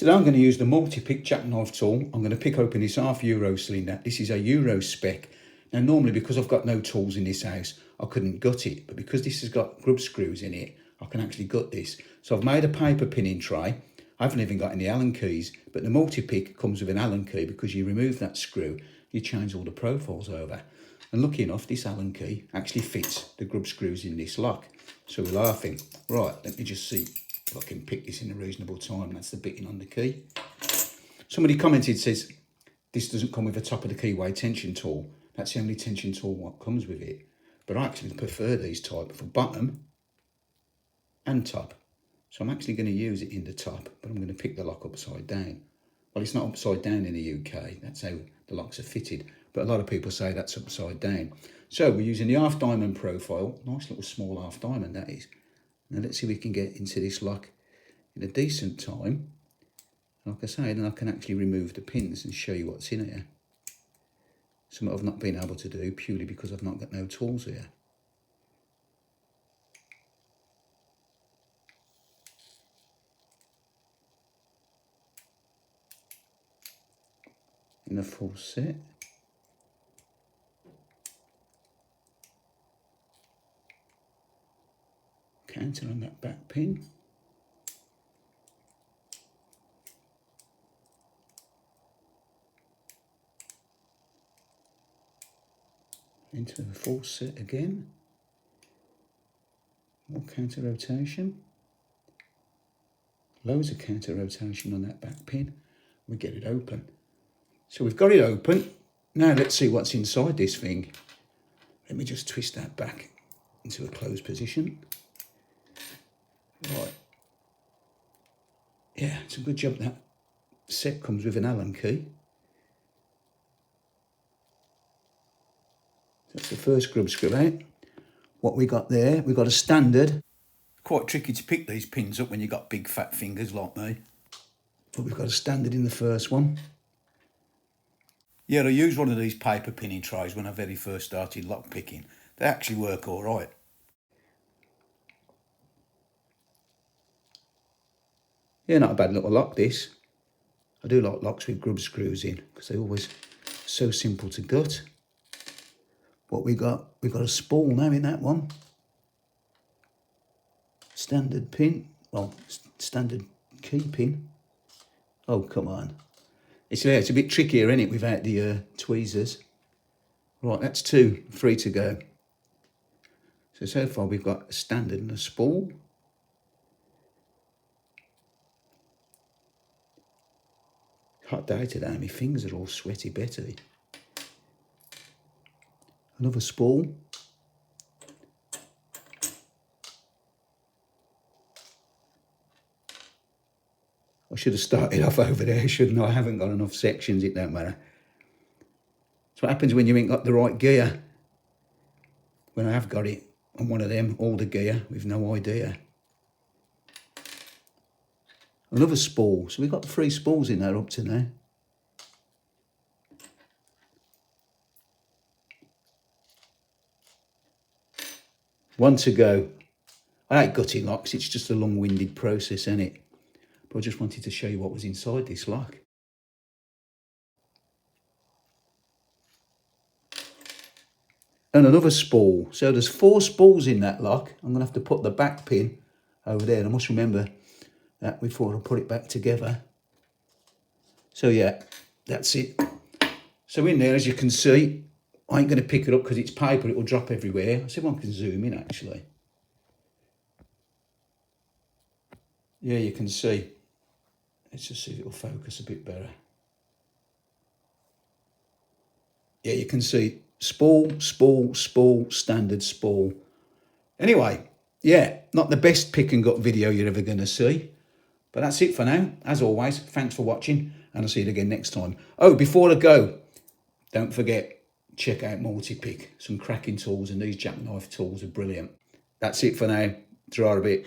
Today I'm going to use the Multipick jackknife tool. I'm going to pick open this half Euro cylinder. This is a Eurospec. Now normally, because I've got no tools in this house, I couldn't gut it, but because this has got grub screws in it, I can actually gut this. So I've made a paper pinning tray. I haven't even got any Allen keys, but the Multipick comes with an Allen key. Because you remove that screw, you change all the profiles over. And lucky enough, this Allen key actually fits the grub screws in this lock. So we're laughing. Right, let me just see if I can pick this in a reasonable time. That's the bitting on the key. Somebody commented, says, this doesn't come with a top of the keyway tension tool. That's the only tension tool what comes with it. But I actually prefer these type for bottom and top. So I'm actually going to use it in the top, but I'm going to pick the lock upside down. Well, it's not upside down in the UK. That's how the locks are fitted. But a lot of people say that's upside down. So we're using the half diamond profile. Nice little small half diamond, that is. Now let's see if we can get into this lock in a decent time. Like I say, then I can actually remove the pins and show you what's in here. Something I've not been able to do purely because I've not got no tools here. In a full set. Counter on that back pin. Into the full set again. More counter rotation. Loads of counter rotation on that back pin. We get it open. So we've got it open. Now let's see what's inside this thing. Let me just twist that back into a closed position. Right. Yeah, it's a good job that set comes with an Allen key. That's the first grub screw out. What we got there, we got a standard. Quite tricky to pick these pins up when you've got big fat fingers like me. But we've got a standard in the first one. Yeah, I used one of these paper pinning trays when I very first started lock picking. They actually work all right. Yeah, not a bad little lock, this. I do like locks with grub screws in because they're always so simple to gut. What we got a spool now in that one. Standard pin, well, standard key pin. Oh, come on. It's a bit trickier, isn't it, without the tweezers. Right, that's 2, 3 to go. So far we've got a standard and a spool. Hot day today, my fingers are all sweaty Betty. Another spool. I should have started off over there, shouldn't I? I haven't got enough sections, it don't matter. That's what happens when you ain't got the right gear. When I have got it on one of them, all the gear, with no idea. Another spool. So we've got 3 spools in there up to now. One to go. I hate gutting locks, it's just a long-winded process, isn't it? But I just wanted to show you what was inside this lock. And another spool. So there's 4 spools in that lock. I'm going to have to put the back pin over there. And I must remember that before I put it back together. So yeah, that's it. So in there, as you can see, I ain't going to pick it up because it's paper, it will drop everywhere. I see if I can zoom in actually. Yeah, you can see. Let's just see if it'll focus a bit better. Yeah, you can see spool, spool, spool, standard spool. Anyway, yeah, not the best pick and gut video you're ever going to see. But that's it for now. As always, thanks for watching and I'll see you again next time. Oh, before I go, don't forget, check out Multipick. Some cracking tools and these jackknife tools are brilliant. That's it for now. Try a bit.